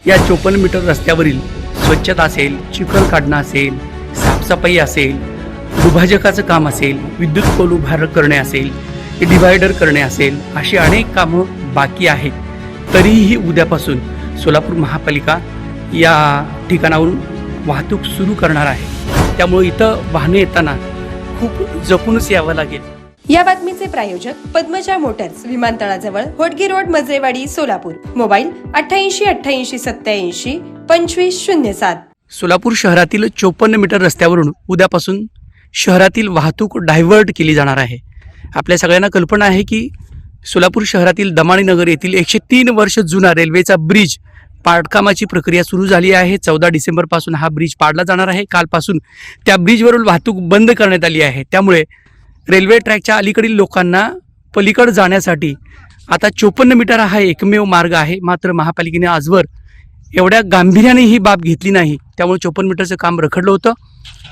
या 54 मीटर रस्त्यावरील स्वच्छता असेल, चिखल काढणं असेल, साफसफाई असेल, दुभाजकाचं काम असेल, विद्युत पोल उभार करणे असेल, डिव्हायडर करणे असेल, अशी अनेक कामं बाकी आहेत. तरीही उद्यापासून सोलापूर महापालिका या ठिकाणावरून वाहतूक सुरू करणार आहे. त्यामुळे इथं वाहने येताना खूप जपूनच यावं लागेल. या बातमीचे प्रायोजक पद्मजा मोटर्स, विमानतळाजवळ होडगी रोड, मजरेवाडी, सोलापूर. मोबाईल 88 88 87 2507. सोलापूर शहरातील 54 मीटर रस्त्यावरून उद्यापासून शहरातील वाहतूक डायव्हर्ट केली जाणार आहे. आपल्या सगळ्यांना कल्पना आहे की सोलापूर शहरातील दमाणी नगर येथील 103 वर्ष जुना रेल्वेचा ब्रिज पाडकामाची प्रक्रिया सुरू झाली आहे. 14 डिसेंबरपासून हा ब्रिज पाडला जाणार आहे. कालपासून त्या ब्रिजवरून वाहतूक बंद करण्यात आली आहे. त्यामुळे रेल्वे ट्रॅकच्या अलीकडील लोकांना पलीकडे जाण्यासाठी आता 54 मीटर हा एकमेव मार्ग आहे. मात्र महापालिकेने आजवर एवढ्या गांभीर्याने ही बाब घेतली नाही. त्यामुळे 54 मीटरचं काम रखडलं होतं.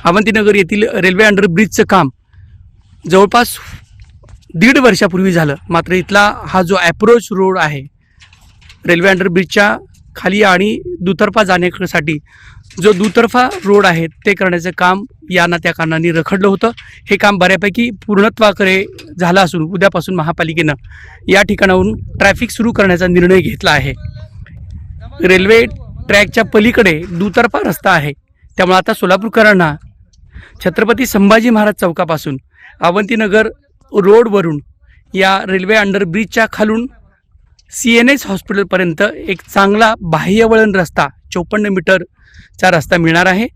अवंतीनगर येथील रेल्वे अंडरब्रिजचं काम जवळपास 1.5 वर्षापूर्वी झालं. मात्र इथला हा जो अप्रोच रोड आहे रेल्वे अंडरब्रिजच्या खाली आणि दुतर्फा जाण्यासाठी जो दुतर्फा रोड आहे ते करण्याचं काम या ना त्या कारणाने रखडलं होतं. हे काम बऱ्यापैकी पूर्णत्वाकडे झालं असून उद्यापासून महापालिकेनं या ठिकाणाहून ट्रॅफिक सुरू करण्याचा निर्णय घेतला आहे. रेल्वे ट्रॅकच्या पलीकडे दुतर्फा रस्ता आहे. त्यामुळे आता सोलापूरकरांना छत्रपती संभाजी महाराज चौकापासून अवंतीनगर रोडवरून या रेल्वे अंडरब्रिजच्या खालून CNS हॉस्पिटलपर्यंत एक चांगला बाह्यवळण रस्ता 54 मीटरचा रस्ता मिळणार आहे.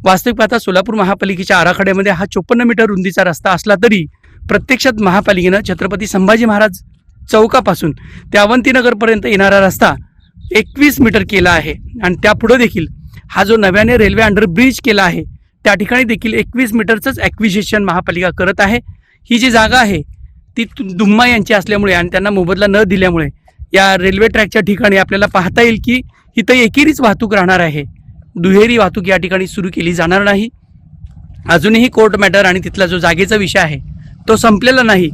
वास्तविक पाहता सोलापूर महापालिकेच्या आराखड्यामध्ये हा 54 मीटर रुंदीचा रस्ता असला तरी प्रत्यक्षात महापालिकेनं छत्रपती संभाजी महाराज चौकापासून त्या अवंतीनगरपर्यंत येणारा रस्ता 21 मीटर केला आहे. आणि त्यापुढं देखील हा जो नव्याने रेल्वे अंडरब्रिज केला आहे त्या ठिकाणी देखील 21 मीटरचंच ॲक्विजिशन महापालिका करत आहे. ही जी जागा आहे ती दुम्मा यांची असल्यामुळे आणि त्यांना मोबदला न दिल्यामुळे या रेल्वे ट्रॅकच्या ठिकाणी आपल्याला पाहता येईल की इथं एकेरीच वाहतूक राहणार आहे. दुहेरी वाहतूक या ठिकाणी सुरू केली जाणार नाही. अजूनही कोर्ट मॅटर आणि तिथला जो जागेचा विषय आहे तो संपलेला नाही.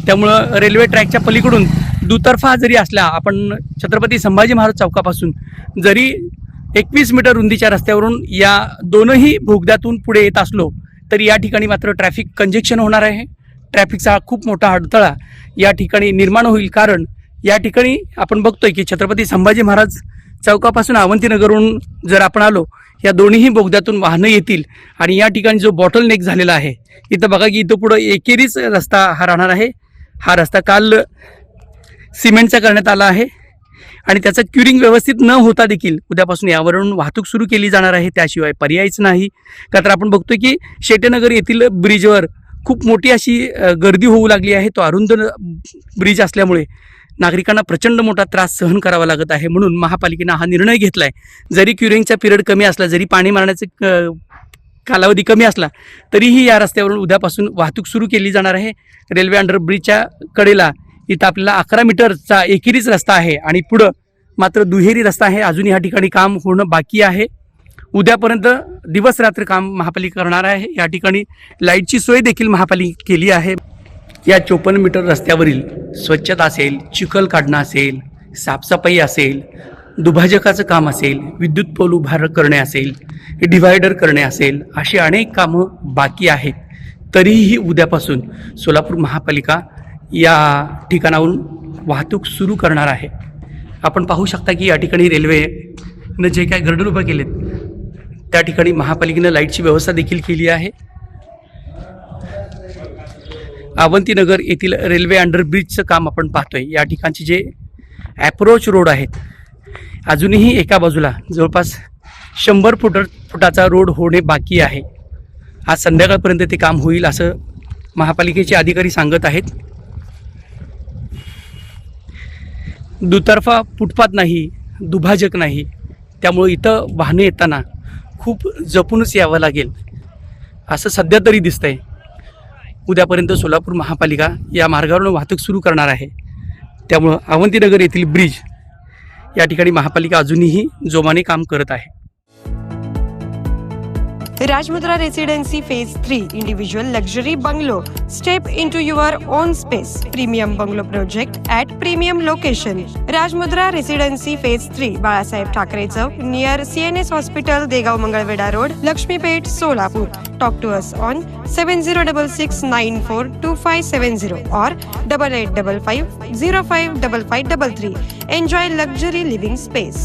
त्यामुळं रेल्वे ट्रॅकच्या पलीकडून दुतर्फा जरी असला, आपण छत्रपती संभाजी महाराज चौकापासून जरी 21 मीटर रुंदीच्या रस्त्यावरून या दोनही बोगद्यातून पुढे येत असलो तरी या ठिकाणी मात्र ट्रॅफिक कंजेक्शन होणार आहे. ट्रॅफिकचा खूप मोठा अडथळा या ठिकाणी निर्माण होईल. कारण या ठिकाणी आपण बघतोय की छत्रपती संभाजी महाराज चौकापासून अवंतीनगरवरून जर आपण आलो या दोन्हीही बोगद्यातून वाहनं येतील आणि या ठिकाणी जो बॉटल नेक झालेला आहे इथं बघा की इथं पुढं एकेरीच रस्ता हा राहणार आहे. हा रस्ता काल सिमेंटचा करण्यात आला आहे आणि त्याचं क्युरिंग व्यवस्थित न होता देखील उद्यापासून यावरून वाहतूक सुरू केली जाणार आहे. त्याशिवाय पर्यायच नाही. का तर आपण बघतोय की शेटेनगर येथील ब्रिजवर खूप मोठी अशी गर्दी होऊ लागली आहे. तो अरुंद ब्रिज असल्यामुळे नागरिकांना प्रचंड मोठा त्रास सहन करावा लागत आहे. म्हणून महापालिकेनं हा निर्णय घेतला आहे. जरी क्युरिंगचा पिरियड कमी असला, जरी पाणी मारण्याचा कालावधी कमी असला तरीही या रस्त्यावरून उद्यापासून वाहतूक सुरू केली जाणार आहे. रेल्वे अंडरब्रिजच्या कडेला इथं आपल्याला 11 मीटरचा एकेरीच रस्ता आहे आणि पुढं मात्र दुहेरी रस्ता आहे. अजून या ठिकाणी काम होणं बाकी आहे. उद्यापर्यंत दिवस रात्र काम महापालिका करणार आहे. या ठिकाणी लाईटची सोय देखील महापालिका केली आहे. या 54 मीटर रस्त्यावरील स्वच्छता असेल, चिखल काढणं असेल, साफसफाई असेल, दुभाजकाचं काम असेल, विद्युत पोल उभार करणे असेल, डिव्हायडर करणे असेल, अशी अनेक कामं बाकी आहेत. तरीही उद्यापासून सोलापूर महापालिका या ठिकाणाहून वाहतूक सुरू करणार आहे. आपण पाहू शकता की या ठिकाणी रेल्वेनं जे काही गर्डर उभं केलेत त्या ठिकाणी महापालिकेनं लाईटची व्यवस्था देखील केली आहे. अवंतीनगर येथील रेल्वे अंडरब्रिजचं काम आपण पाहतोय. या ठिकाणचे जे ॲप्रोच रोड आहेत अजूनही एका बाजूला जवळपास 100 फुटाचा रोड होणे बाकी आहे. आज संध्याकाळपर्यंत ते काम होईल असं महापालिकेचे अधिकारी सांगत आहेत. दुतर्फा फुटपाथ नाही, दुभाजक नाही. त्यामुळे इथं वाहने येताना खूप जपूनच यावं लागेल असं सध्या तरी दिसतंय. उद्यापर्यंत सोलापूर महापालिका या मार्गावरून वाहतूक सुरू करणार आहे. त्यामुळं अवंतीनगर येथील ब्रिज या ठिकाणी महापालिका अजूनही जोमाने काम करत आहे. Rajmudra Residency Phase 3 Individual Luxury Bungalow. Step into your own space. Premium Bungalow Project at Premium Location. Rajmudra Residency Phase 3 Balasaheb Thackeray चौक near CNS Hospital, Degaon Mangalvedha road, Laxmipeth, Solapur. Talk to us on 7066942570 or 8855055533. Enjoy luxury living space.